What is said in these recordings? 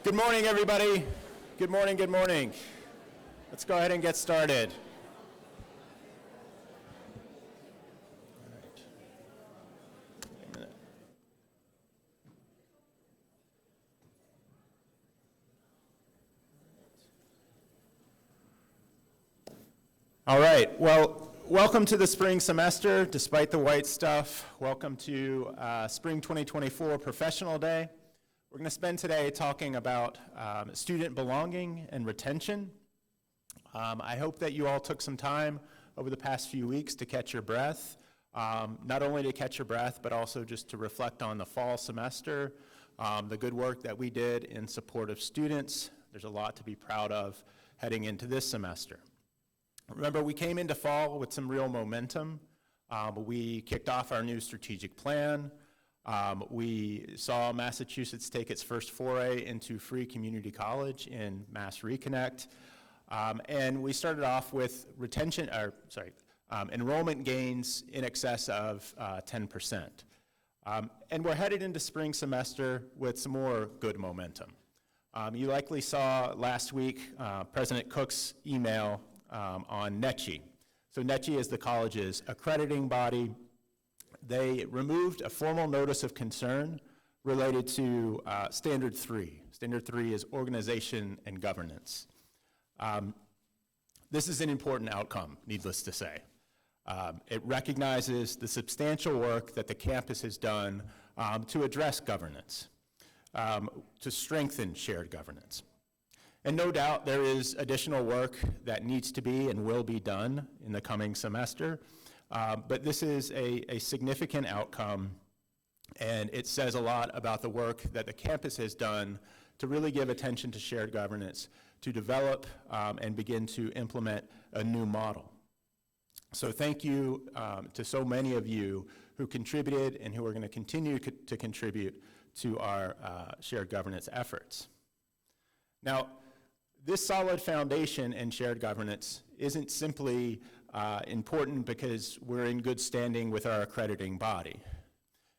Good morning, everybody. Good morning, good morning. Let's go ahead and get started. All right, well, welcome to the spring semester, despite the white stuff. Welcome to Spring 2024 Professional Day. We're going to spend today talking about student belonging and retention. I hope that you all took some time over the past few weeks to catch your breath, not only to catch your breath, but also just to reflect on the fall semester, the good work that we did in support of students. There's a lot to be proud of heading into this semester. Remember, we came into fall with some real momentum. We kicked off our new strategic plan. We saw Massachusetts take its first foray into free community college in Mass Reconnect. And we started off with enrollment gains in excess of 10%. And we're headed into spring semester with some more good momentum. You likely saw last week President Cook's email on NECHI. So NECHI is the college's accrediting body. They removed a formal notice of concern related to Standard 3. Standard 3 is organization and governance. This is an important outcome, needless to say. It recognizes the substantial work that the campus has done to address governance, to strengthen shared governance. And no doubt there is additional work that needs to be and will be done in the coming semester. But this is a significant outcome, and it says a lot about the work that the campus has done to really give attention to shared governance, to develop and begin to implement a new model. So thank you to so many of you who contributed and who are going to continue to contribute to our shared governance efforts. Now, this solid foundation in shared governance isn't simply important because we're in good standing with our accrediting body.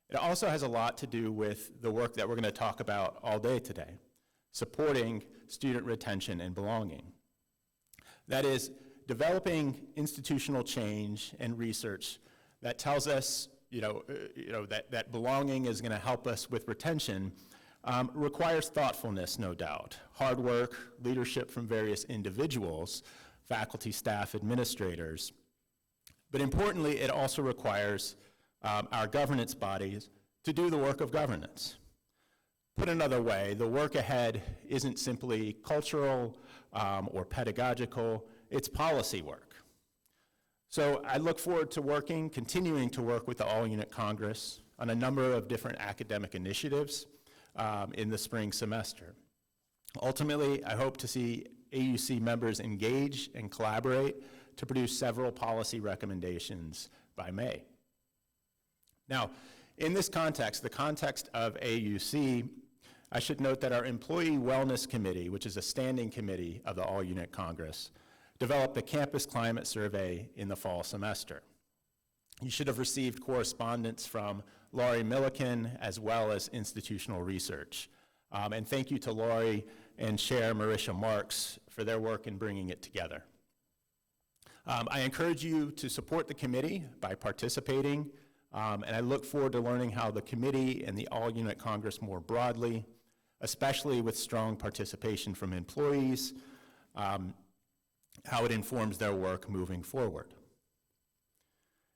It also has a lot to do with the work that we're going to talk about all day today, supporting student retention and belonging. That is, developing institutional change and research that tells us that belonging is going to help us with retention requires thoughtfulness, no doubt, hard work, leadership from various individuals, faculty, staff, administrators. But importantly, it also requires our governance bodies to do the work of governance. Put another way, the work ahead isn't simply cultural or pedagogical, it's policy work. So I look forward to continuing to work with the All-Unit Congress on a number of different academic initiatives in the spring semester. Ultimately, I hope to see AUC members engage and collaborate to produce several policy recommendations by May. Now, in this context, the context of AUC, I should note that our Employee Wellness Committee, which is a standing committee of the All-Unit Congress, developed the Campus Climate Survey in the fall semester. You should have received correspondence from Laurie Milliken as well as institutional research. And thank you to Laurie and Chair Marisha Marks for their work in bringing it together. I encourage you to support the committee by participating, and I look forward to learning how the committee and the All-Unit Congress more broadly, especially with strong participation from employees, how it informs their work moving forward.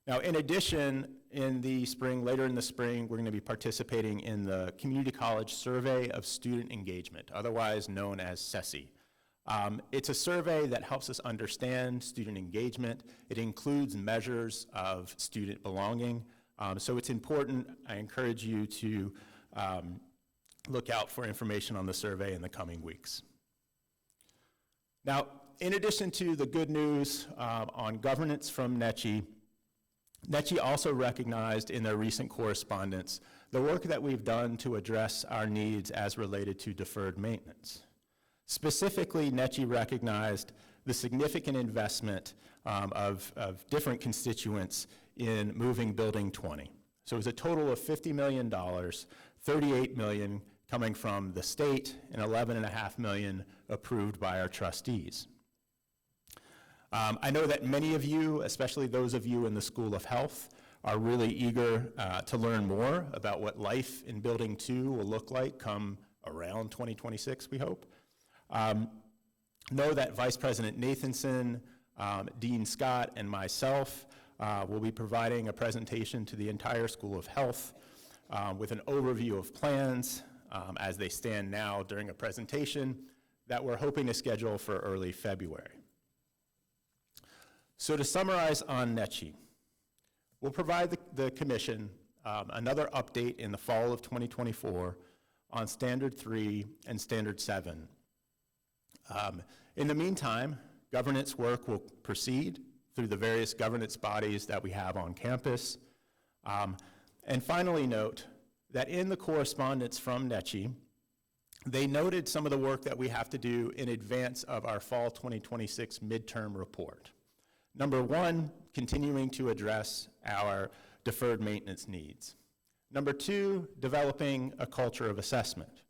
Now, in addition, later in the spring, we're going to be participating in the Community College Survey of Student Engagement, otherwise known as SESI. It's a survey that helps us understand student engagement. It includes measures of student belonging. So it's important. I encourage you to look out for information on the survey in the coming weeks. Now, in addition to the good news on governance from NECHI also recognized in their recent correspondence the work that we've done to address our needs as related to deferred maintenance. Specifically, NECHI recognized the significant investment of different constituents in moving Building 20. So it was a total of $50 million, $38 million coming from the state and $11.5 million approved by our trustees. I know that many of you, especially those of you in the School of Health, are really eager to learn more about what life in Building 2 will look like come around 2026, we hope. Know that Vice President Nathanson, Dean Scott, and myself will be providing a presentation to the entire School of Health with an overview of plans as they stand now during a presentation that we're hoping to schedule for early February. So to summarize on NECHI, we'll provide the Commission another update in the fall of 2024 on Standard 3 and Standard 7. In the meantime, governance work will proceed through the various governance bodies that we have on campus. And finally note that in the correspondence from NECHI, they noted some of the work that we have to do in advance of our fall 2026 midterm report. Number one, continuing to address our deferred maintenance needs. Number two, developing a culture of assessment.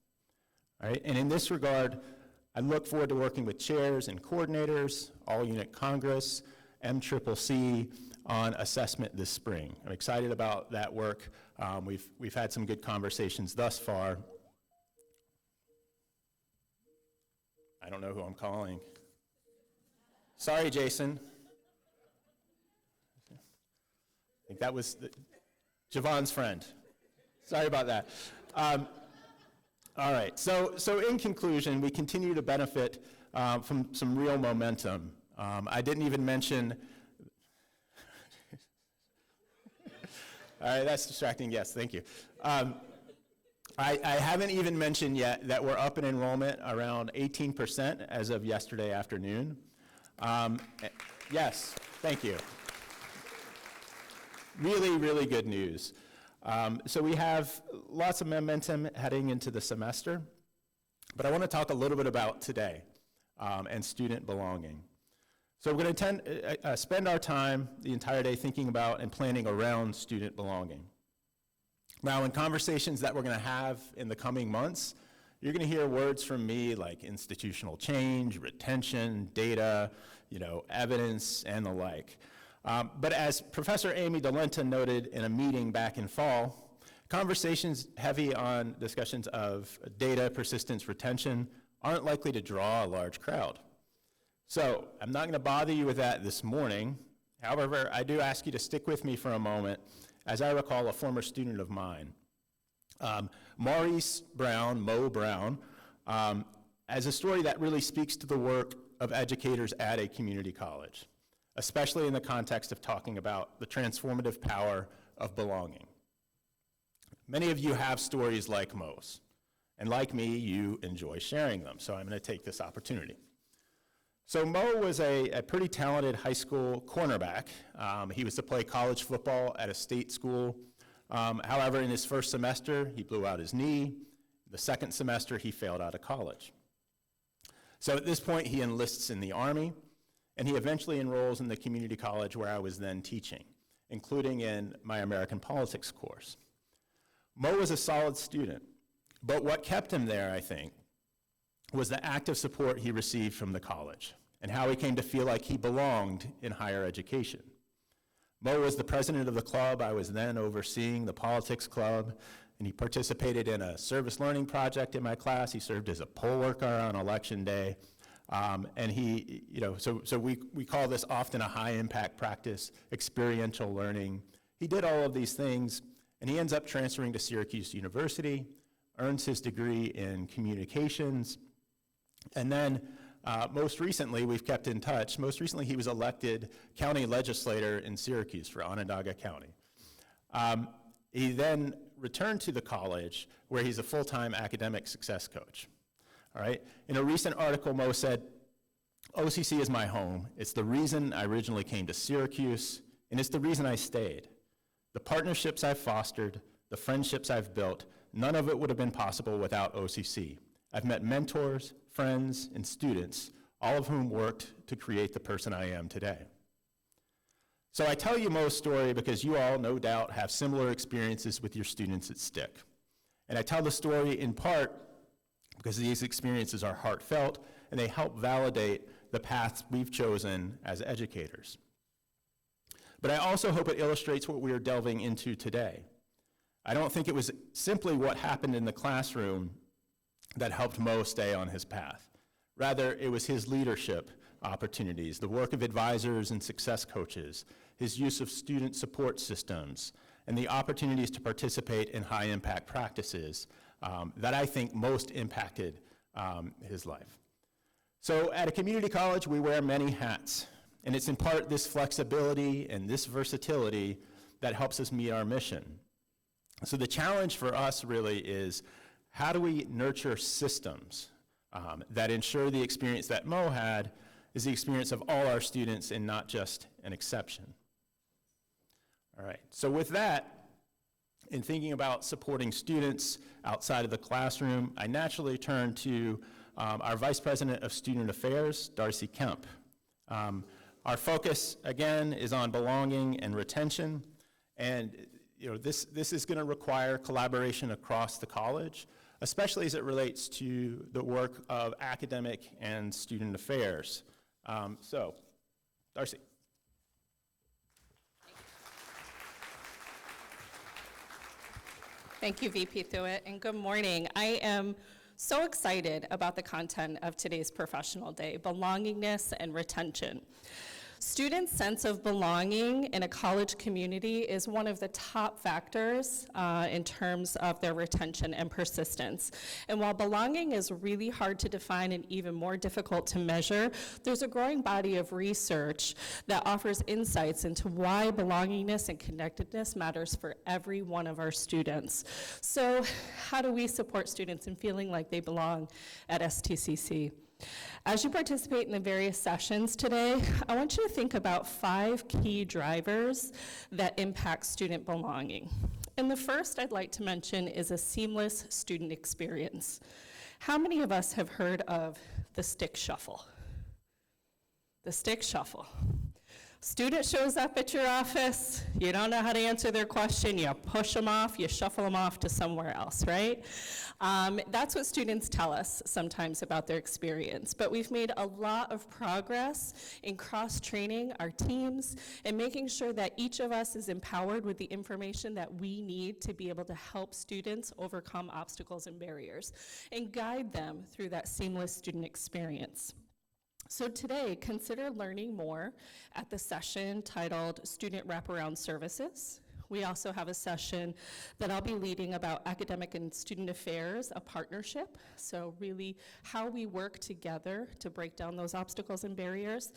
All right? And in this regard, I look forward to working with chairs and coordinators, All Unit Congress, MCCC on assessment this spring. I'm excited about that work. We've had some good conversations thus far. I don't know who I'm calling. Sorry, Jason. I think that was Javon's friend. Sorry about that. All right, so in conclusion, we continue to benefit from some real momentum. I didn't even mention, all right, that's distracting, yes, thank you. I haven't even mentioned yet that we're up in enrollment around 18% as of yesterday afternoon. Yes, thank you. Really, really good news. So we have lots of momentum heading into the semester, but I want to talk a little bit about today and student belonging. So we're going to spend our time the entire day thinking about and planning around student belonging. Now, in conversations that we're going to have in the coming months, you're going to hear words from me like institutional change, retention, data, evidence, and the like. But as Professor Amy DeLenta noted in a meeting back in fall, conversations heavy on discussions of data, persistence, retention aren't likely to draw a large crowd. So I'm not going to bother you with that this morning. However, I do ask you to stick with me for a moment as I recall a former student of mine, Maurice Brown, Mo Brown, as a story that really speaks to the work of educators at a community college, especially in the context of talking about the transformative power of belonging. Many of you have stories like Mo's, and like me, you enjoy sharing them, so I'm going to take this opportunity. So Mo was a pretty talented high school cornerback. He was to play college football at a state school. However, in his first semester, he blew out his knee. The second semester, he failed out of college. So at this point, he enlists in the Army, and he eventually enrolls in the community college where I was then teaching, including in my American politics course. Mo was a solid student, but what kept him there, I think, was the active support he received from the college and how he came to feel like he belonged in higher education. Mo was the president of the club I was then overseeing, the politics club, and he participated in a service learning project in my class. He served as a poll worker on election day. And he, so we call this often a high impact practice, experiential learning. He did all of these things, and he ends up transferring to Syracuse University, earns his degree in communications, and then most recently, we've kept in touch. Most recently, he was elected county legislator in Syracuse for Onondaga County. He then returned to the college where he's a full-time academic success coach. All right. In a recent article, Mo said, "OCC is my home. It's the reason I originally came to Syracuse, and it's the reason I stayed. The partnerships I've fostered, the friendships I've built, none of it would have been possible without OCC. I've met mentors, friends, and students, all of whom worked to create the person I am today." So I tell you Mo's story because you all, no doubt, have similar experiences with your students at Stick. And I tell the story in part because these experiences are heartfelt and they help validate the paths we've chosen as educators. But I also hope it illustrates what we are delving into today. I don't think it was simply what happened in the classroom that helped Mo stay on his path. Rather, it was his leadership opportunities, the work of advisors and success coaches, his use of student support systems, and the opportunities to participate in high-impact practices that I think most impacted his life. So at a community college, we wear many hats, and it's in part this flexibility and this versatility that helps us meet our mission. So the challenge for us really is, how do we nurture systems that ensure the experience that Mo had is the experience of all our students and not just an exception? All right, so with that, in thinking about supporting students outside of the classroom, I naturally turn to our Vice President of Student Affairs, Darcy Kemp. Our focus, again, is on belonging and retention, and this is going to require collaboration across the college, especially as it relates to the work of academic and student affairs. So, Darcy. Thank you, VP Thuitt, and good morning. I am so excited about the content of today's professional day, belongingness and retention. Students' sense of belonging in a college community is one of the top factors in terms of their retention and persistence. And while belonging is really hard to define and even more difficult to measure, there's a growing body of research that offers insights into why belongingness and connectedness matters for every one of our students. So how do we support students in feeling like they belong at STCC? As you participate in the various sessions today, I want you to think about 5 key drivers that impact student belonging. And the first I'd like to mention is a seamless student experience. How many of us have heard of the stick shuffle? The stick shuffle. Student shows up at your office, you don't know how to answer their question, you push them off, you shuffle them off to somewhere else, right? That's what students tell us sometimes about their experience, but we've made a lot of progress in cross-training our teams and making sure that each of us is empowered with the information that we need to be able to help students overcome obstacles and barriers and guide them through that seamless student experience. So today, consider learning more at the session titled Student Wraparound Services. We also have a session that I'll be leading about academic and student affairs, a partnership. So really how we work together to break down those obstacles and barriers.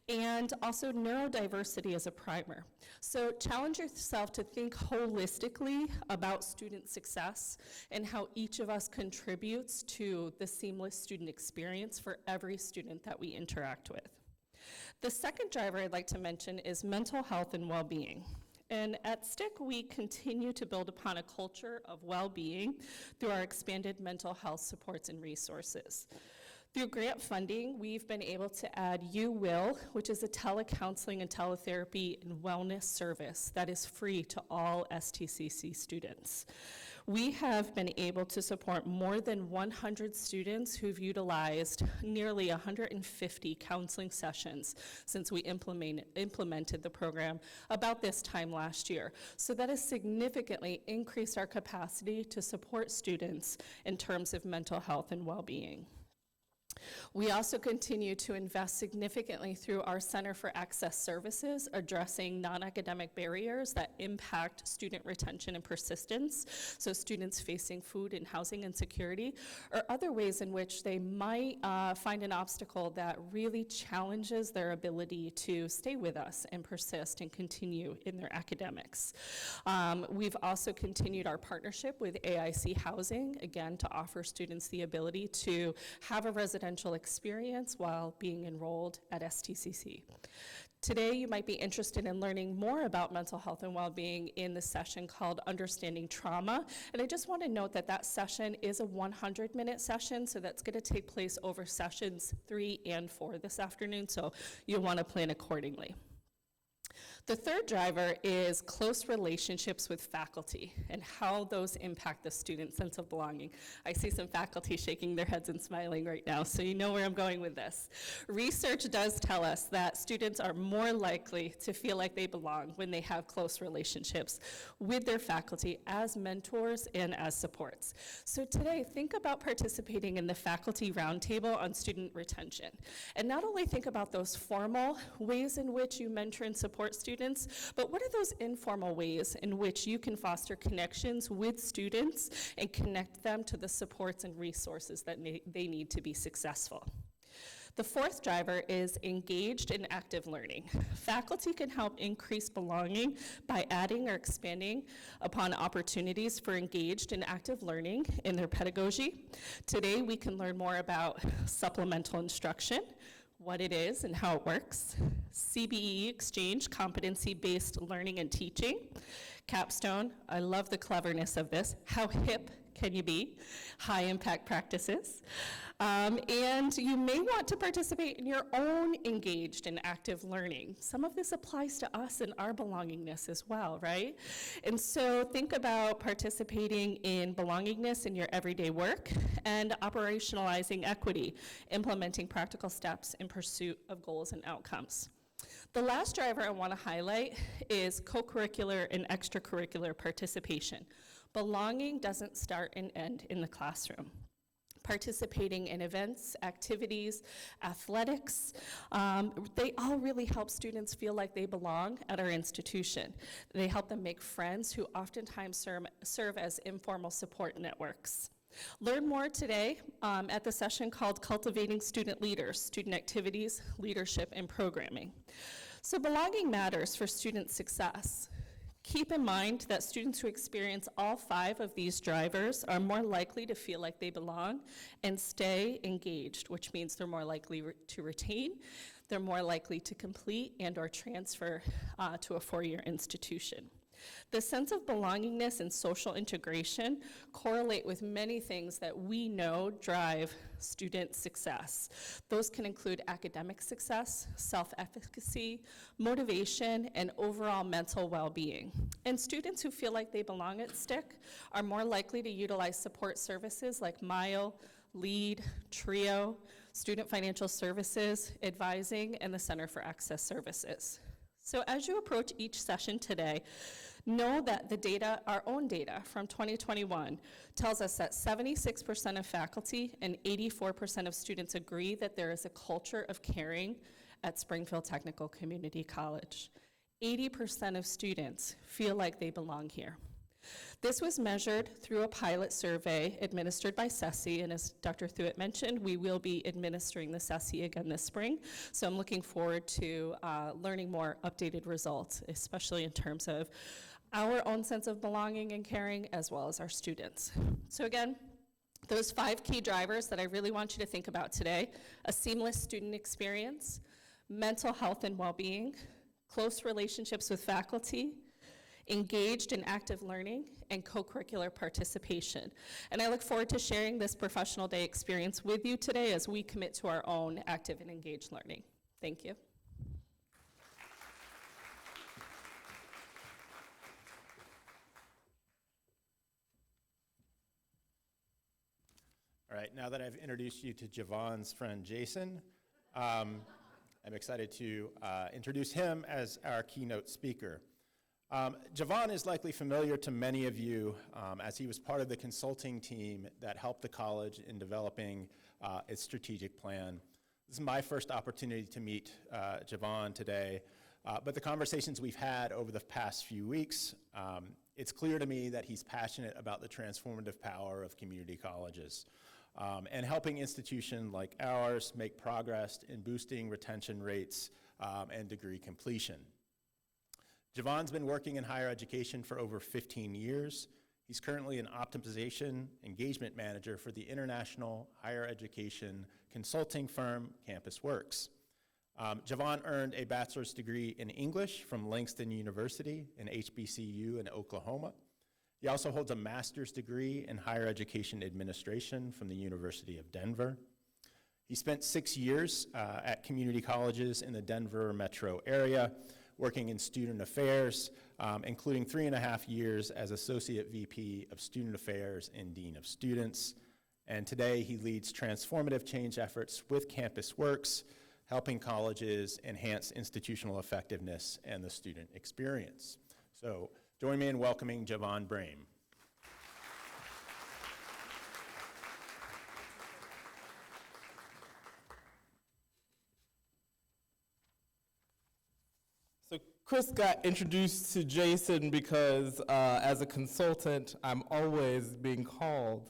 And also neurodiversity as a primer. So challenge yourself to think holistically about student success and how each of us contributes to the seamless student experience for every student that we interact with. The second driver I'd like to mention is mental health and well-being. And at STIC, we continue to build upon a culture of well-being through our expanded mental health supports and resources. Through grant funding, we've been able to add You Will, which is a telecounseling and teletherapy and wellness service that is free to all STCC students. We have been able to support more than 100 students who've utilized nearly 150 counseling sessions since we implemented the program about this time last year. So that has significantly increased our capacity to support students in terms of mental health and well-being. We also continue to invest significantly through our Center for Access Services, addressing non-academic barriers that impact student retention and persistence, so students facing food and housing insecurity, or other ways in which they might find an obstacle that really challenges their ability to stay with us and persist and continue in their academics. We've also continued our partnership with AIC Housing, again, to offer students the ability to have a residential experience while being enrolled at STCC. Today, you might be interested in learning more about mental health and well-being in the session called Understanding Trauma. And I just want to note that that session is a 100-minute session, so that's going to take place over sessions 3 and 4 this afternoon, so you'll want to plan accordingly. The third driver is close relationships with faculty and how those impact the student's sense of belonging. I see some faculty shaking their heads and smiling right now, so you know where I'm going with this. Research does tell us that students are more likely to feel like they belong when they have close relationships with their faculty as mentors and as supports. So today, think about participating in the faculty roundtable on student retention. And not only think about those formal ways in which you mentor and support students, but what are those informal ways in which you can foster connections with students and connect them to the supports and resources that they need to be successful? The fourth driver is engaged and active learning. Faculty can help increase belonging by adding or expanding upon opportunities for engaged and active learning in their pedagogy. Today, we can learn more about supplemental instruction, what it is and how it works, CBE exchange, competency-based learning and teaching, capstone, I love the cleverness of this, how hip can you be, high impact practices, and you may want to participate in your own engaged and active learning. Some of this applies to us and our belongingness as well, right? And so think about participating in belongingness in your everyday work and operationalizing equity, implementing practical steps in pursuit of goals and outcomes. The last driver I want to highlight is co-curricular and extracurricular participation. Belonging doesn't start and end in the classroom. Participating in events, activities, athletics, they all really help students feel like they belong at our institution. They help them make friends who oftentimes serve as informal support networks. Learn more today at the session called Cultivating Student Leaders, Student Activities, Leadership, and Programming. So belonging matters for student success. Keep in mind that students who experience all 5 of these drivers are more likely to feel like they belong and stay engaged, which means they're more likely to retain, they're more likely to complete and or transfer to a 4-year institution. The sense of belongingness and social integration correlate with many things that we know drive student success. Those can include academic success, self-efficacy, motivation, and overall mental well-being. And students who feel like they belong at STIC are more likely to utilize support services like MILE, LEAD, TRIO, Student Financial Services, Advising, and the Center for Access Services. So as you approach each session today, know that the data, our own data from 2021, tells us that 76% of faculty and 84% of students agree that there is a culture of caring at Springfield Technical Community College. 80% of students feel like they belong here. This was measured through a pilot survey administered by SESI, and as Dr. Thuet mentioned, we will be administering the SESI again this spring, so I'm looking forward to learning more updated results, especially in terms of our own sense of belonging and caring, as well as our students. So again, those 5 key drivers that I really want you to think about today: a seamless student experience, mental health and well-being, close relationships with faculty, engaged and active learning, and co-curricular participation. And I look forward to sharing this professional day experience with you today as we commit to our own active and engaged learning. Thank you. All right, now that I've introduced you to Javon's friend Jason, I'm excited to introduce him as our keynote speaker. Javon is likely familiar to many of you as he was part of the consulting team that helped the college in developing its strategic plan. This is my first opportunity to meet Javon today, but the conversations we've had over the past few weeks, it's clear to me that he's passionate about the transformative power of community colleges and helping institutions like ours make progress in boosting retention rates and degree completion. Javon's been working in higher education for over 15 years. He's currently an optimization engagement manager for the international higher education consulting firm Campus Works. Javon earned a bachelor's degree in English from Langston University and HBCU in Oklahoma. He also holds a master's degree in higher education administration from the University of Denver. He spent 6 years at community colleges in the Denver metro area, working in student affairs, including 3.5 years as Associate VP of Student Affairs and Dean of Students. And today he leads transformative change efforts with Campus Works, helping colleges enhance institutional effectiveness and the student experience. So join me in welcoming Javon Brame. So Chris got introduced to Jason because as a consultant, I'm always being called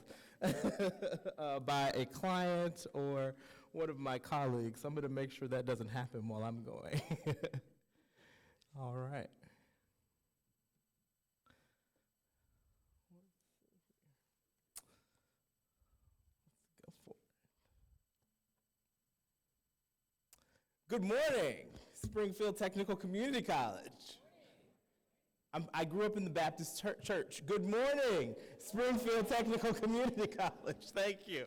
by a client or one of my colleagues. I'm going to make sure that doesn't happen while I'm going. All right. Let's go for it. Good morning, Springfield Technical Community College. I grew up in the Baptist church. Good morning, Springfield Technical Community College. Thank you.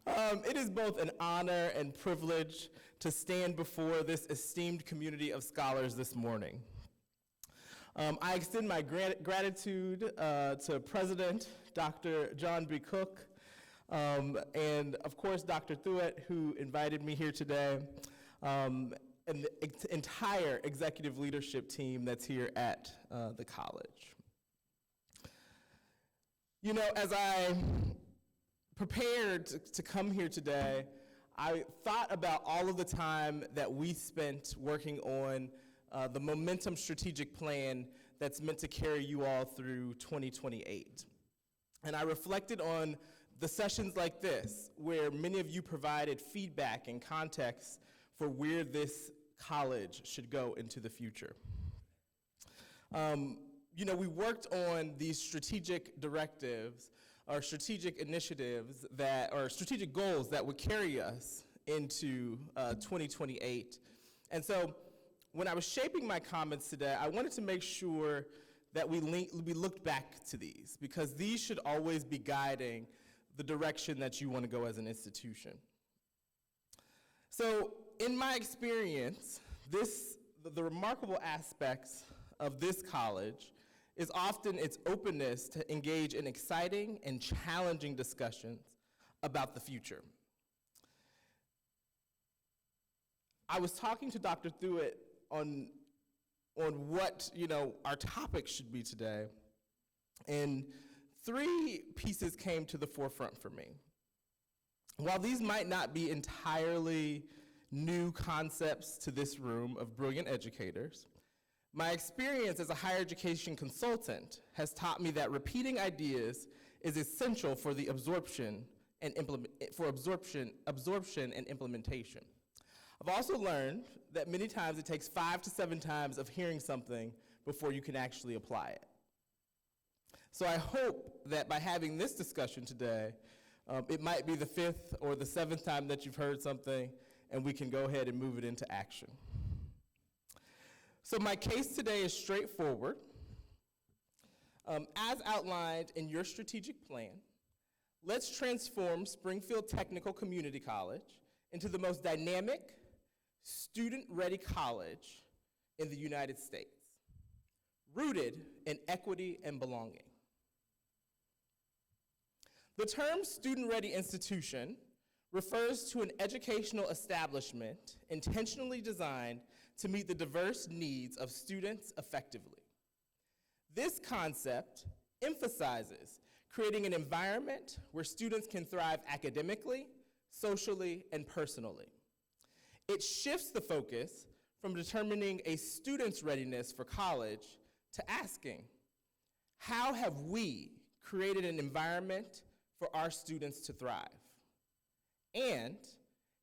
It is both an honor and privilege to stand before this esteemed community of scholars this morning. I extend my gratitude to President Dr. John B. Cook, and of course Dr. Thuet, who invited me here today, and the entire executive leadership team that's here at the college. You know, as I prepared to come here today, I thought about all of the time that we spent working on the Momentum Strategic Plan that's meant to carry you all through 2028. And I reflected on the sessions like this, where many of you provided feedback and context for where this college should go into the future. You know, we worked on these strategic directives or strategic initiatives or strategic goals that would carry us into 2028. And so when I was shaping my comments today, I wanted to make sure that we looked back to these, because these should always be guiding the direction that you want to go as an institution. So in my experience, the remarkable aspects of this college is often its openness to engage in exciting and challenging discussions about the future. I was talking to Dr. Thuet on what, you know, our topic should be today, and 3 pieces came to the forefront for me. While these might not be entirely new concepts to this room of brilliant educators, my experience as a higher education consultant has taught me that repeating ideas is essential for the absorption and implementation. I've also learned that many times it takes 5 to 7 times of hearing something before you can actually apply it. So I hope that by having this discussion today, it might be the 5th or the 7th time that you've heard something, and we can go ahead and move it into action. So my case today is straightforward. As outlined in your strategic plan, let's transform Springfield Technical Community College into the most dynamic, student-ready college in the United States, rooted in equity and belonging. The term student-ready institution refers to an educational establishment intentionally designed to meet the diverse needs of students effectively. This concept emphasizes creating an environment where students can thrive academically, socially, and personally. It shifts the focus from determining a student's readiness for college to asking, how have we created an environment for our students to thrive? And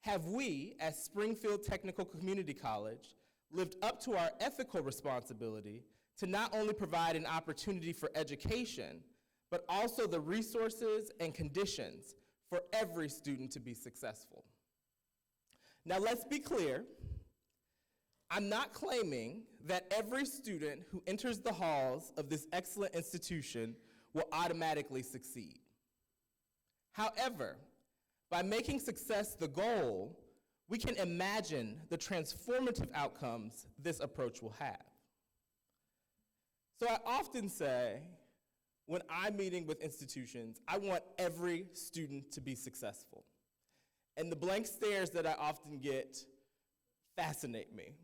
have we, as Springfield Technical Community College, lived up to our ethical responsibility to not only provide an opportunity for education, but also the resources and conditions for every student to be successful? Now let's be clear, I'm not claiming that every student who enters the halls of this excellent institution will automatically succeed. However, by making success the goal, we can imagine the transformative outcomes this approach will have. So I often say, when I'm meeting with institutions, I want every student to be successful. And the blank stares that I often get fascinate me.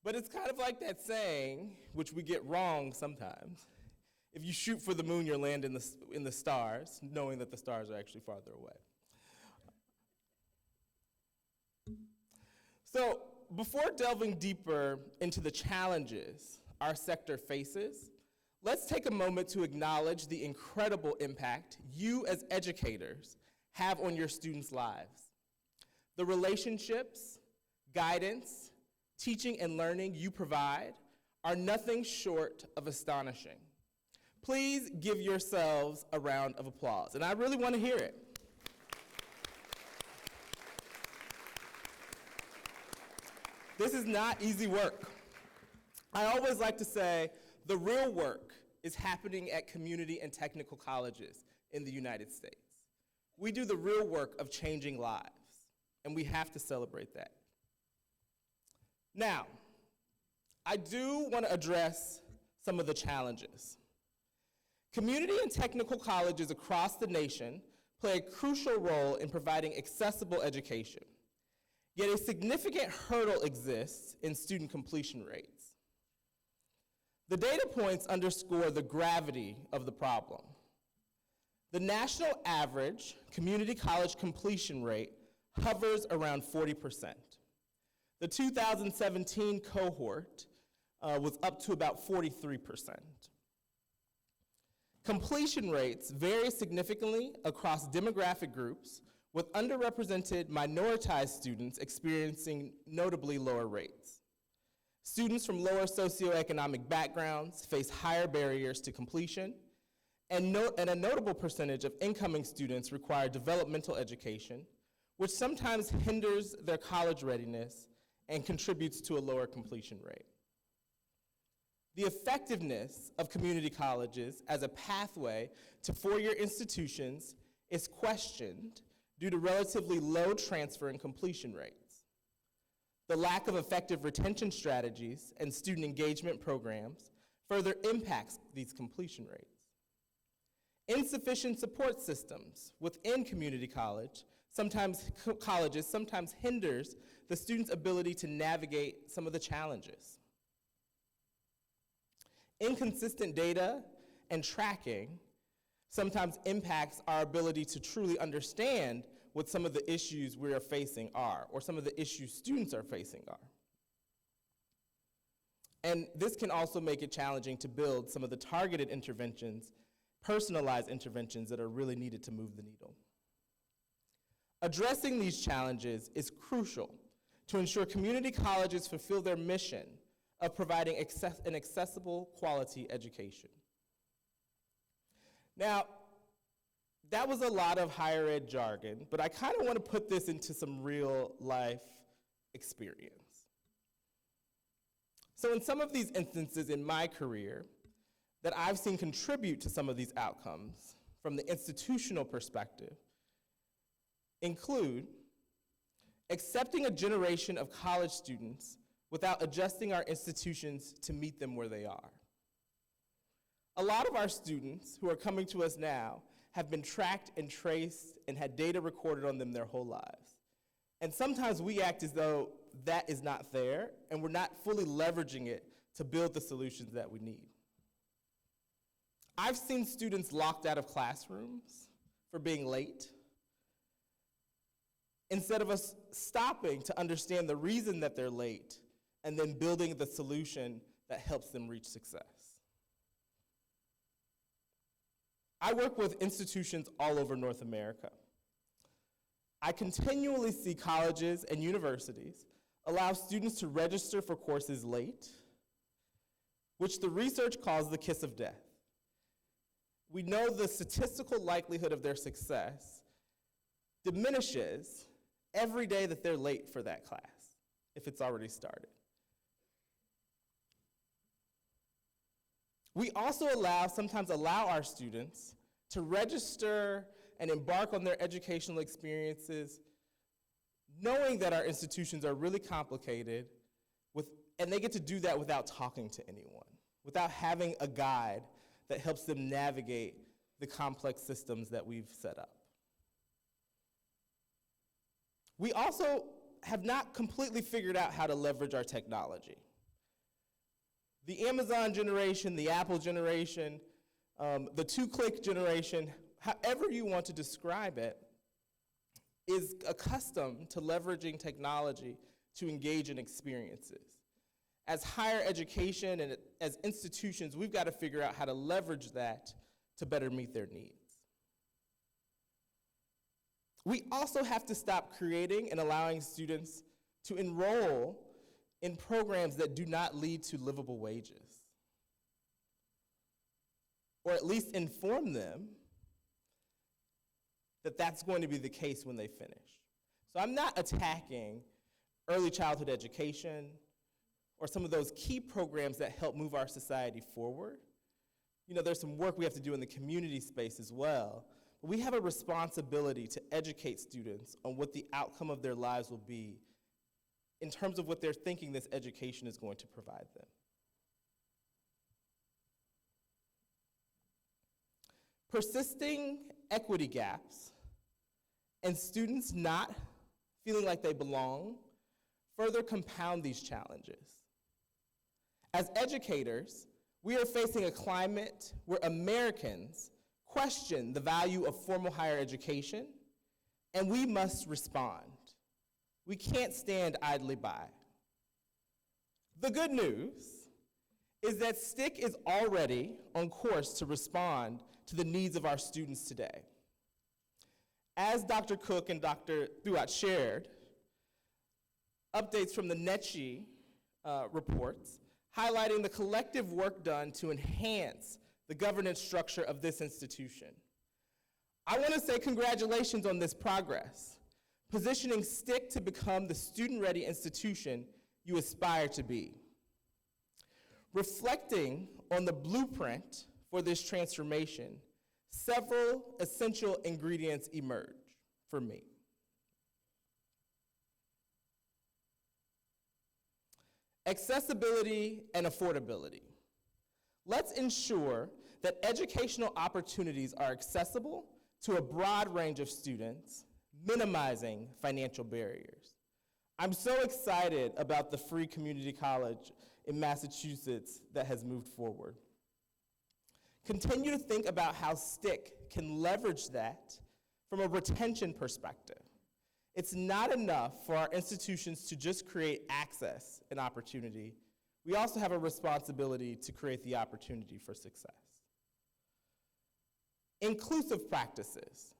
But it's kind of like that saying, which we get wrong sometimes, if you shoot for the moon, you'll land in the stars, knowing that the stars are actually farther away. So before delving deeper into the challenges our sector faces, let's take a moment to acknowledge the incredible impact you as educators have on your students' lives. The relationships, guidance, teaching, and learning you provide are nothing short of astonishing. Please give yourselves a round of applause, and I really want to hear it. This is not easy work. I always like to say the real work is happening at community and technical colleges in the United States. We do the real work of changing lives, and we have to celebrate that. Now, I do want to address some of the challenges. Community and technical colleges across the nation play a crucial role in providing accessible education. Yet a significant hurdle exists in student completion rates. The data points underscore the gravity of the problem. The national average community college completion rate hovers around 40%. The 2017 cohort was up to about 43%. Completion rates vary significantly across demographic groups, with underrepresented minoritized students experiencing notably lower rates. Students from lower socioeconomic backgrounds face higher barriers to completion, and a notable percentage of incoming students require developmental education, which sometimes hinders their college readiness and contributes to a lower completion rate. The effectiveness of community colleges as a pathway to four-year institutions is questioned due to relatively low transfer and completion rates. The lack of effective retention strategies and student engagement programs further impacts these completion rates. Insufficient support systems within community colleges sometimes hinders the student's ability to navigate some of the challenges. Inconsistent data and tracking sometimes impacts our ability to truly understand what some of the issues we are facing are, or some of the issues students are facing are. And this can also make it challenging to build some of the targeted interventions, personalized interventions that are really needed to move the needle. Addressing these challenges is crucial to ensure community colleges fulfill their mission of providing an accessible quality education. Now, that was a lot of higher ed jargon, but I kind of want to put this into some real life experience. So in some of these instances in my career that I've seen contribute to some of these outcomes from the institutional perspective include accepting a generation of college students without adjusting our institutions to meet them where they are. A lot of our students who are coming to us now have been tracked and traced and had data recorded on them their whole lives. And sometimes we act as though that is not there, and we're not fully leveraging it to build the solutions that we need. I've seen students locked out of classrooms for being late, instead of us stopping to understand the reason that they're late and then building the solution that helps them reach success. I work with institutions all over North America. I continually see colleges and universities allow students to register for courses late, which the research calls the kiss of death. We know the statistical likelihood of their success diminishes every day that they're late for that class, if it's already started. We also sometimes allow our students to register and embark on their educational experiences knowing that our institutions are really complicated, and they get to do that without talking to anyone, without having a guide that helps them navigate the complex systems that we've set up. We also have not completely figured out how to leverage our technology. The Amazon generation, the Apple generation, the two-click generation, however you want to describe it, is accustomed to leveraging technology to engage in experiences. As higher education and as institutions, we've got to figure out how to leverage that to better meet their needs. We also have to stop creating and allowing students to enroll in programs that do not lead to livable wages, or at least inform them that that's going to be the case when they finish. So I'm not attacking early childhood education or some of those key programs that help move our society forward. You know, there's some work we have to do in the community space as well. But we have a responsibility to educate students on what the outcome of their lives will be in terms of what they're thinking this education is going to provide them. Persisting equity gaps and students not feeling like they belong further compound these challenges. As educators, we are facing a climate where Americans question the value of formal higher education, and we must respond. We can't stand idly by. The good news is that STIC is already on course to respond to the needs of our students today. As Dr. Cook and Dr. Thuat shared, updates from the NECHI reports highlighting the collective work done to enhance the governance structure of this institution. I want to say congratulations on this progress, positioning STIC to become the student-ready institution you aspire to be. Reflecting on the blueprint for this transformation, several essential ingredients emerge for me. Accessibility and affordability. Let's ensure that educational opportunities are accessible to a broad range of students, minimizing financial barriers. I'm so excited about the free community college in Massachusetts that has moved forward. Continue to think about how STIC can leverage that from a retention perspective. It's not enough for our institutions to just create access and opportunity. We also have a responsibility to create the opportunity for success. Inclusive practices.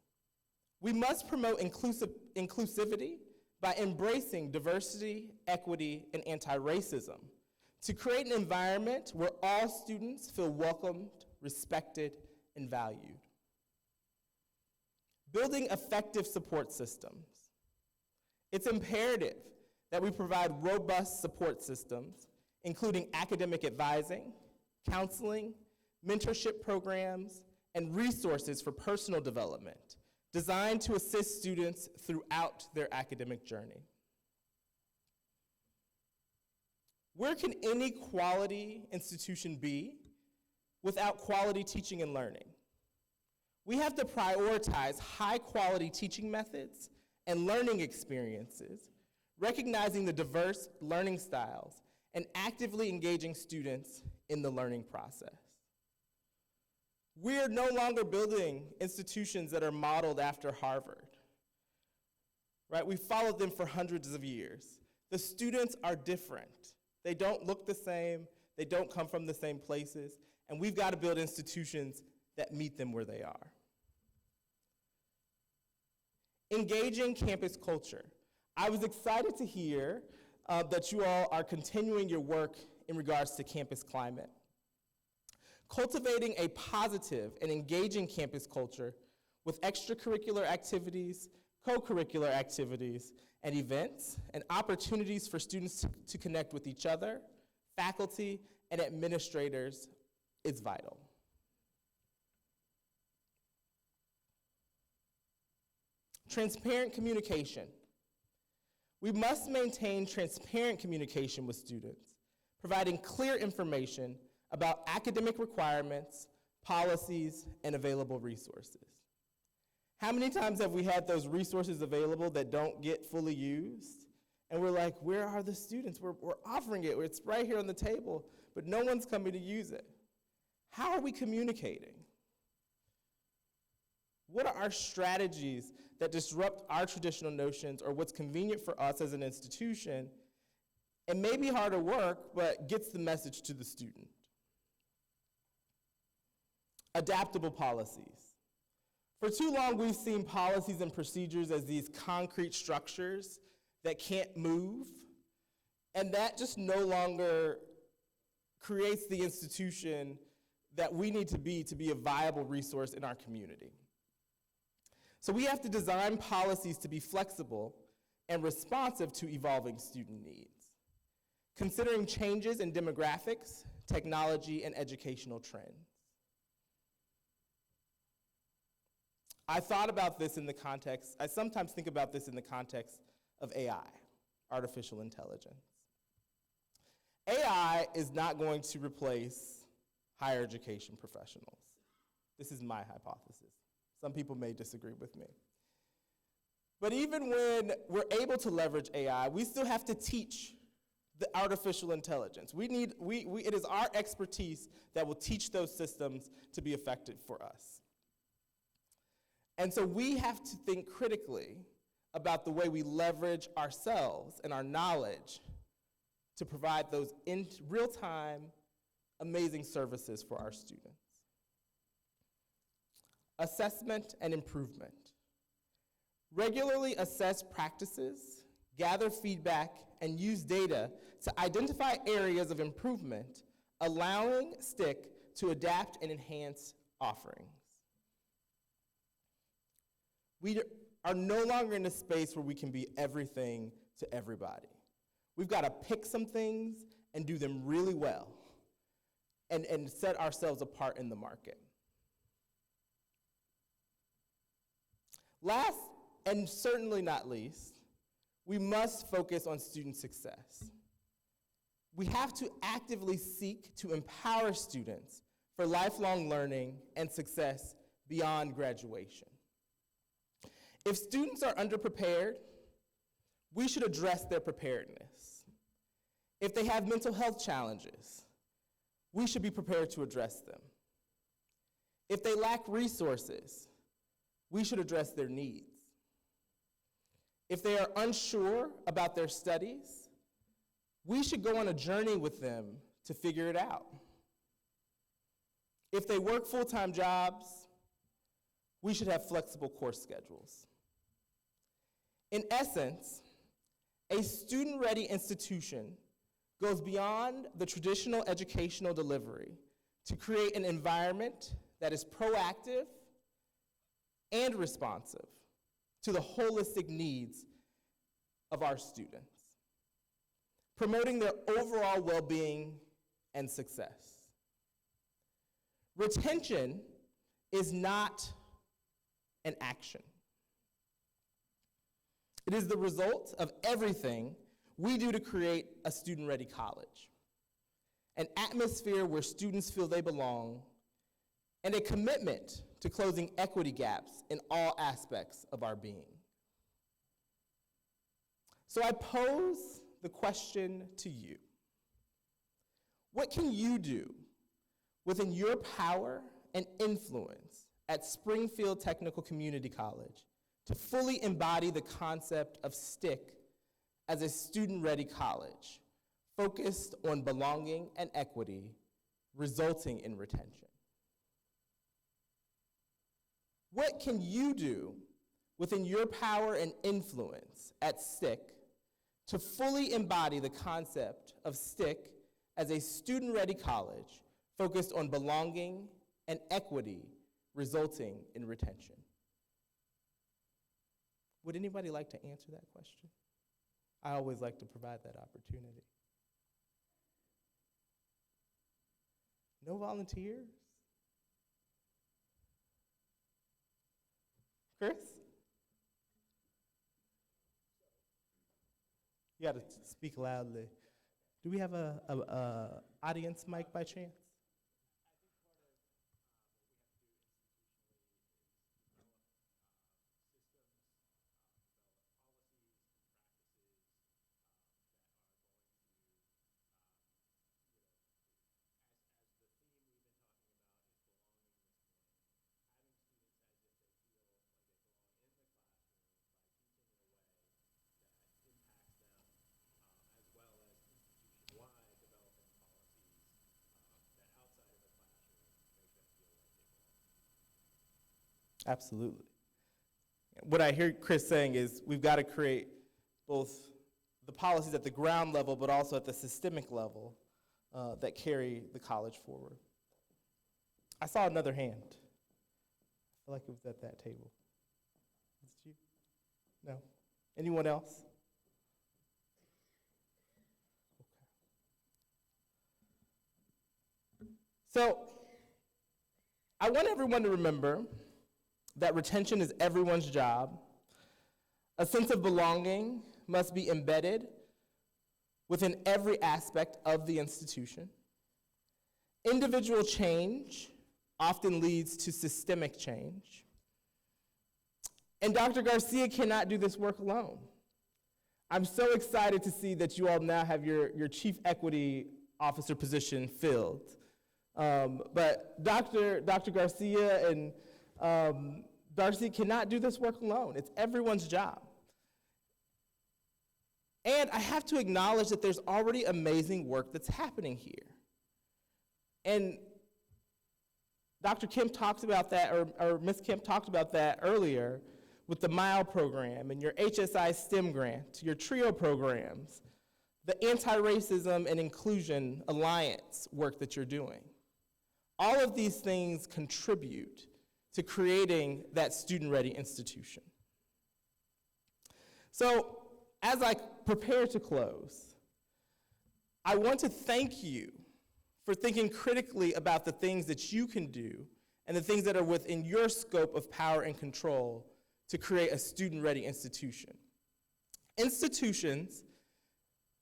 We must promote inclusivity by embracing diversity, equity, and anti-racism to create an environment where all students feel welcomed, respected, and valued. Building effective support systems. It's imperative that we provide robust support systems, including academic advising, counseling, mentorship programs, and resources for personal development, designed to assist students throughout their academic journey. Where can any quality institution be without quality teaching and learning? We have to prioritize high-quality teaching methods and learning experiences, recognizing the diverse learning styles, and actively engaging students in the learning process. We're no longer building institutions that are modeled after Harvard, right? We've followed them for hundreds of years. The students are different. They don't look the same, they don't come from the same places, and we've got to build institutions that meet them where they are. Engaging campus culture. I was excited to hear that you all are continuing your work in regards to campus climate. Cultivating a positive and engaging campus culture with extracurricular activities, co-curricular activities, and events, and opportunities for students to connect with each other, faculty, and administrators is vital. Transparent communication. We must maintain transparent communication with students, providing clear information about academic requirements, policies, and available resources. How many times have we had those resources available that don't get fully used? And we're like, where are the students? We're offering it, it's right here on the table, but no one's coming to use it. How are we communicating? What are our strategies that disrupt our traditional notions or what's convenient for us as an institution and may be harder work, but gets the message to the student? Adaptable policies. For too long, we've seen policies and procedures as these concrete structures that can't move, and that just no longer creates the institution that we need to be a viable resource in our community. So we have to design policies to be flexible and responsive to evolving student needs, considering changes in demographics, technology, and educational trends. I thought about this in the context, I sometimes think about this in the context of AI, artificial intelligence. AI is not going to replace higher education professionals. This is my hypothesis. Some people may disagree with me. But even when we're able to leverage AI, we still have to teach the artificial intelligence. It is our expertise that will teach those systems to be effective for us. And so we have to think critically about the way we leverage ourselves and our knowledge to provide those in real-time, amazing services for our students. Assessment and improvement. Regularly assess practices, gather feedback, and use data to identify areas of improvement, allowing STIC to adapt and enhance offerings. We are no longer in a space where we can be everything to everybody. We've got to pick some things and do them really well and set ourselves apart in the market. Last, and certainly not least, we must focus on student success. We have to actively seek to empower students for lifelong learning and success beyond graduation. If students are underprepared, we should address their preparedness. If they have mental health challenges, we should be prepared to address them. If they lack resources, we should address their needs. If they are unsure about their studies, we should go on a journey with them to figure it out. If they work full-time jobs, we should have flexible course schedules. In essence, a student-ready institution goes beyond the traditional educational delivery to create an environment that is proactive and responsive to the holistic needs of our students, promoting their overall well-being and success. Retention is not an action. It is the result of everything we do to create a student-ready college, an atmosphere where students feel they belong, and a commitment to closing equity gaps in all aspects of our being. So I pose the question to you. What can you do within your power and influence at Springfield Technical Community College to fully embody the concept of STIC as a student-ready college focused on belonging and equity, resulting in retention? What can you do within your power and influence at STIC to fully embody the concept of STIC as a student-ready college focused on belonging and equity, resulting in retention? Would anybody like to answer that question? I always like to provide that opportunity. No volunteers? Chris? You got to speak loudly. Do we have a audience mic by chance? Absolutely. What I hear Chris saying is we've got to create both the policies at the ground level, but also at the systemic level that carry the college forward. I saw another hand. I feel like it was at that table. Was it you? No? Anyone else? Okay. So, I want everyone to remember that retention is everyone's job. A sense of belonging must be embedded within every aspect of the institution. Individual change often leads to systemic change. And Dr. Garcia cannot do this work alone. I'm so excited to see that you all now have your Chief Equity Officer position filled. But Dr. Garcia and Darcy cannot do this work alone. It's everyone's job. And I have to acknowledge that there's already amazing work that's happening here. And Dr. Kemp talked about that, or Ms. Kemp talked about that earlier with the MILE program and your HSI STEM grant, your TRIO programs, the Anti-Racism and Inclusion Alliance work that you're doing. All of these things contribute to creating that student-ready institution. So, as I prepare to close, I want to thank you for thinking critically about the things that you can do and the things that are within your scope of power and control to create a student-ready institution. Institutions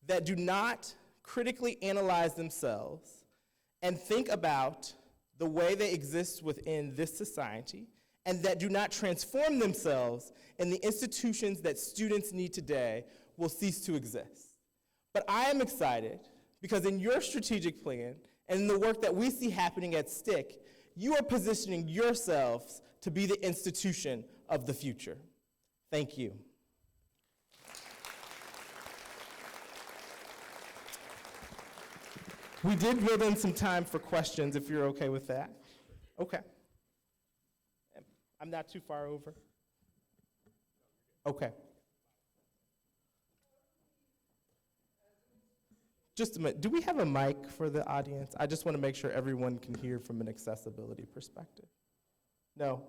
that do not critically analyze themselves and think about the way they exist within this society, and that do not transform themselves in the institutions that students need today will cease to exist. But I am excited because in your strategic plan and in the work that we see happening at STIC, you are positioning yourselves to be the institution of the future. Thank you. We did build in some time for questions, if you're okay with that. Okay. I'm not too far over? Okay. Just a minute. Do we have a mic for the audience? I just want to make sure everyone can hear from an accessibility perspective. No?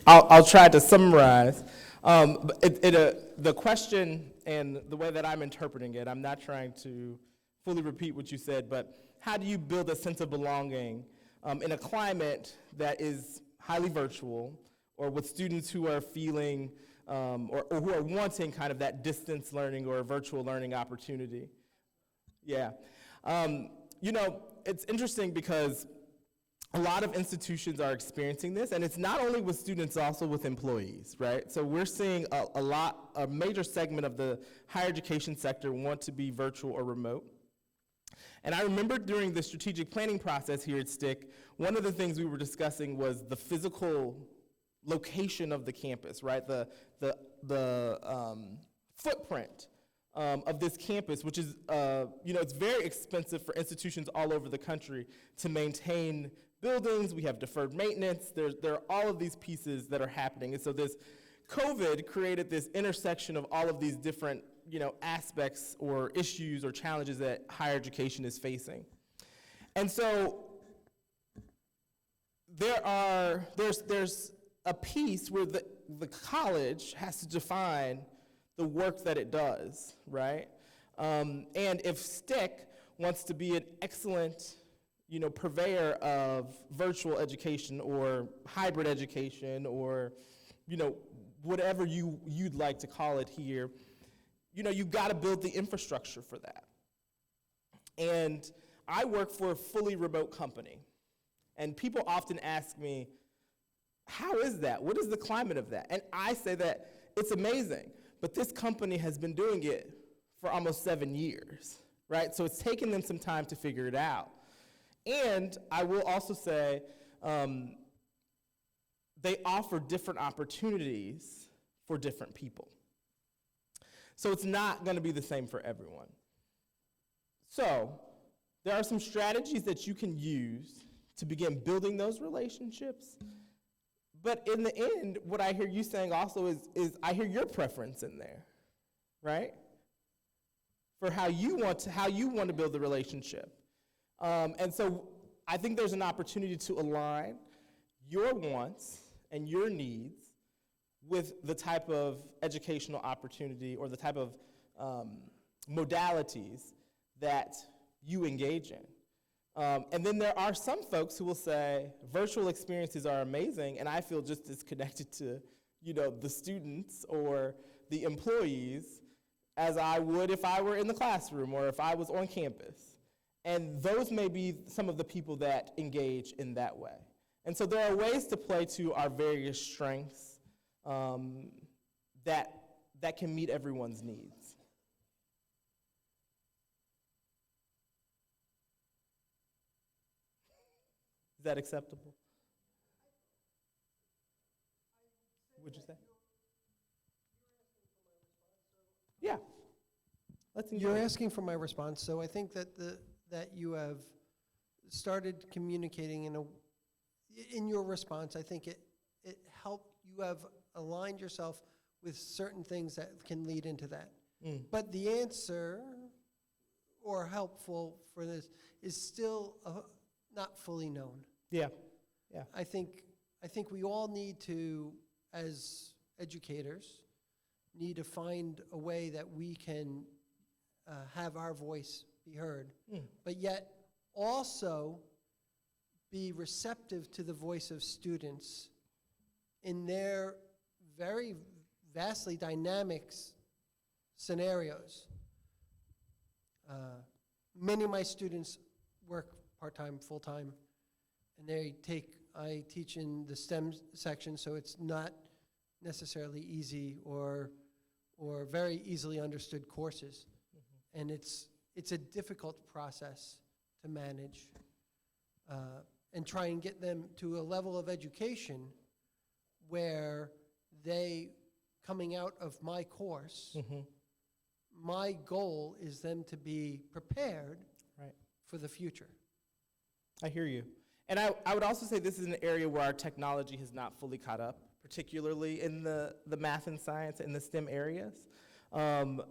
I'll try to summarize. The question and the way that I'm interpreting it, I'm not trying to fully repeat what you said, but how do you build a sense of belonging in a climate that is highly virtual, or with students who are feeling or who are wanting kind of that distance learning or virtual learning opportunity? Yeah. You know, it's interesting because a lot of institutions are experiencing this, and it's not only with students, also with employees, right? So we're seeing a major segment of the higher education sector want to be virtual or remote. And I remember during the strategic planning process here at STIC, one of the things we were discussing was the physical location of the campus, right? The footprint of this campus, which is, it's very expensive for institutions all over the country to maintain buildings. We have deferred maintenance. There are all of these pieces that are happening. And so this COVID created this intersection of all of these different aspects or issues or challenges that higher education is facing. And so there's a piece where the college has to define the work that it does, right? And if STIC wants to be an excellent purveyor of virtual education or hybrid education or whatever you'd like to call it here, you've got to build the infrastructure for that. And I work for a fully remote company. And people often ask me, how is that? What is the climate of that? And I say that it's amazing, but this company has been doing it for almost 7 years, right? So it's taken them some time to figure it out. And I will also say they offer different opportunities for different people. So it's not going to be the same for everyone. So there are some strategies that you can use to begin building those relationships. But in the end, what I hear you saying also is I hear your preference in there, right? For how you want to build the relationship. And so I think there's an opportunity to align your wants and your needs with the type of educational opportunity or the type of modalities that you engage in. And then there are some folks who will say virtual experiences are amazing, and I feel just as connected to the students or the employees as I would if I were in the classroom or if I was on campus. And those may be some of the people that engage in that way. And so there are ways to play to our various strengths that can meet everyone's needs. Is that acceptable? Would you say? Yeah. You're asking for my response, so I think that that you have started communicating in your response. I think it helped. You have aligned yourself with certain things that can lead into that. But the answer, or helpful for this, is still not fully known. Yeah. I think we all need to, as educators, need to find a way that we can have our voice be heard, but yet also be receptive to the voice of students in their very vastly dynamic scenarios. Many of my students work part-time, full-time, and I teach in the STEM section, so it's not necessarily easy or very easily understood courses. And it's a difficult process to manage and try and get them to a level of education where they, coming out of my course, my goal is them to be prepared for the future. I hear you. And I would also say this is an area where our technology has not fully caught up, particularly in the math and science and the STEM areas.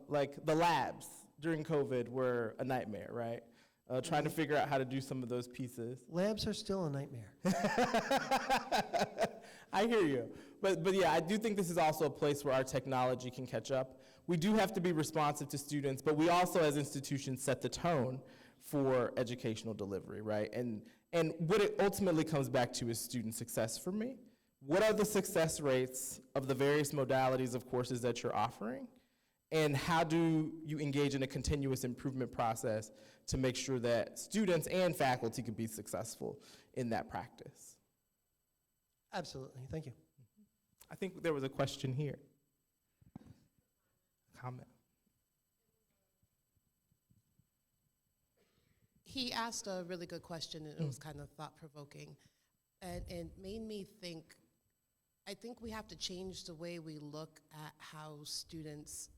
Like the labs during COVID were a nightmare, right? Trying to figure out how to do some of those pieces. Labs are still a nightmare. I hear you. But yeah, I do think this is also a place where our technology can catch up. We do have to be responsive to students, but we also as institutions set the tone for educational delivery, right? And what it ultimately comes back to is student success for me. What are the success rates of the various modalities of courses that you're offering? And how do you engage in a continuous improvement process to make sure that students and faculty can be successful in that practice? Absolutely, thank you. I think there was a question here. Comment. He asked a really good question, and it was kind of thought-provoking. And it made me think, I think we have to change the way we look at how students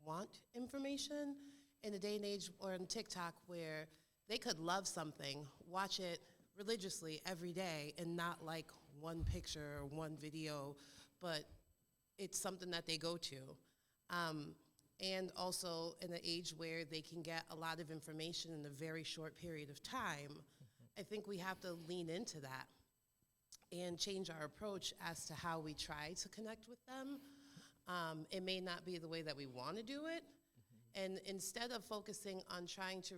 want information in a day and age, or on TikTok, where they could love something, watch it religiously every day, and not like one picture or one video, but it's something that they go to. And also in an age where they can get a lot of information in a very short period of time, I think we have to lean into that and change our approach as to how we try to connect with them. It may not be the way that we want to do it, and instead of focusing on trying to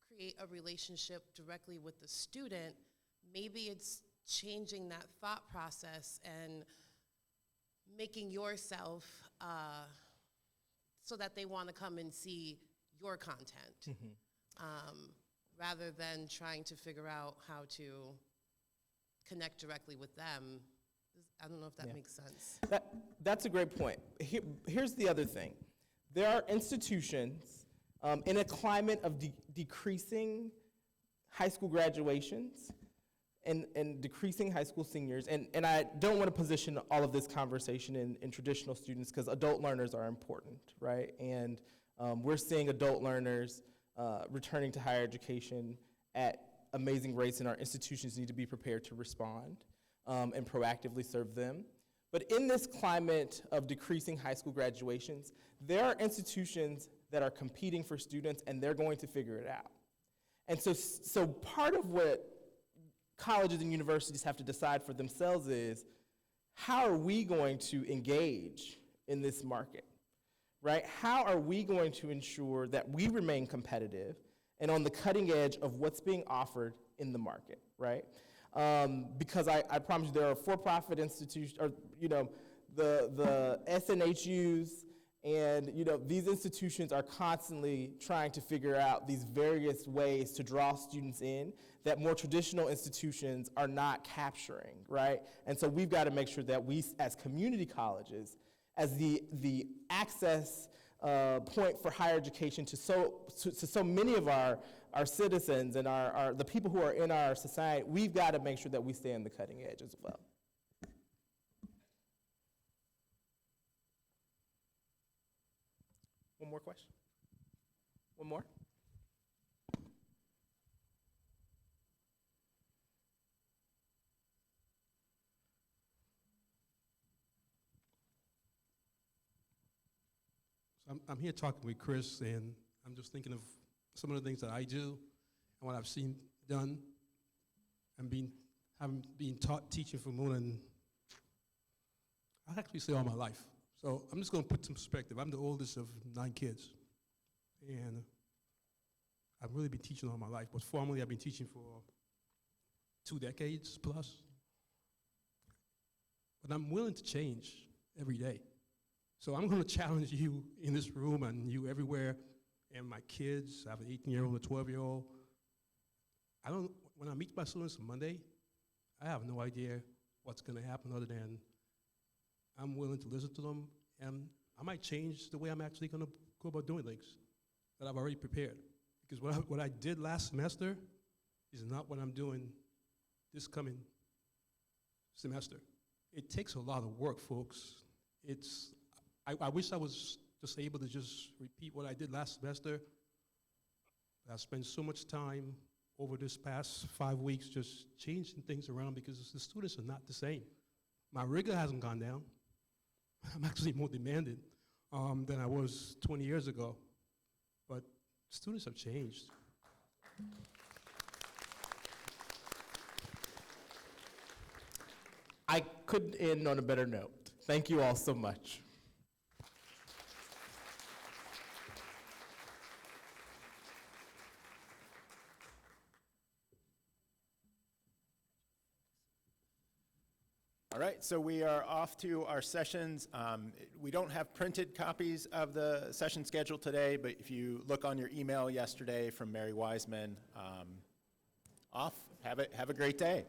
create a relationship directly with the student, maybe it's changing that thought process and making yourself so that they want to come and see your content, rather than trying to figure out how to connect directly with them. I don't know if that makes sense. That's a great point. Here's the other thing. There are institutions in a climate of decreasing high school graduations and decreasing high school seniors, and I don't want to position all of this conversation in traditional students, because adult learners are important, right? And we're seeing adult learners returning to higher education at amazing rates, and our institutions need to be prepared to respond and proactively serve them. But in this climate of decreasing high school graduations, there are institutions that are competing for students, and they're going to figure it out. And so part of what colleges and universities have to decide for themselves is, how are we going to engage in this market, right? How are we going to ensure that we remain competitive and on the cutting edge of what's being offered in the market, right? Because I promise you, there are for-profit institutions, or the SNHUs, and these institutions are constantly trying to figure out these various ways to draw students in that more traditional institutions are not capturing, right? And so we've got to make sure that we, as community colleges, as the access point for higher education to so many of our citizens and the people who are in our society, we've got to make sure that we stay on the cutting edge as well. One more question? One more? I'm here talking with Chris, and I'm just thinking of some of the things that I do and what I've seen done, and having been taught teaching for more than, I'll actually say, all my life. So I'm just going to put some perspective. I'm the oldest of 9 kids, and I've really been teaching all my life, but formally I've been teaching for 2 decades plus. But I'm willing to change every day. So I'm going to challenge you in this room and you everywhere, and my kids. I have an 18-year-old, a 12-year-old. When I meet my students on Monday, I have no idea what's going to happen, other than I'm willing to listen to them, and I might change the way I'm actually going to go about doing things that I've already prepared. Because what I did last semester is not what I'm doing this coming semester. It takes a lot of work, folks. I wish I was just able to just repeat what I did last semester. I spent so much time over this past 5 weeks just changing things around, because the students are not the same. My rigor hasn't gone down. I'm actually more demanding than I was 20 years ago. But students have changed. I couldn't end on a better note. Thank you all so much. All right, so we are off to our sessions. We don't have printed copies of the session schedule today, but if you look on your email yesterday from Mary Wiseman, have a great day.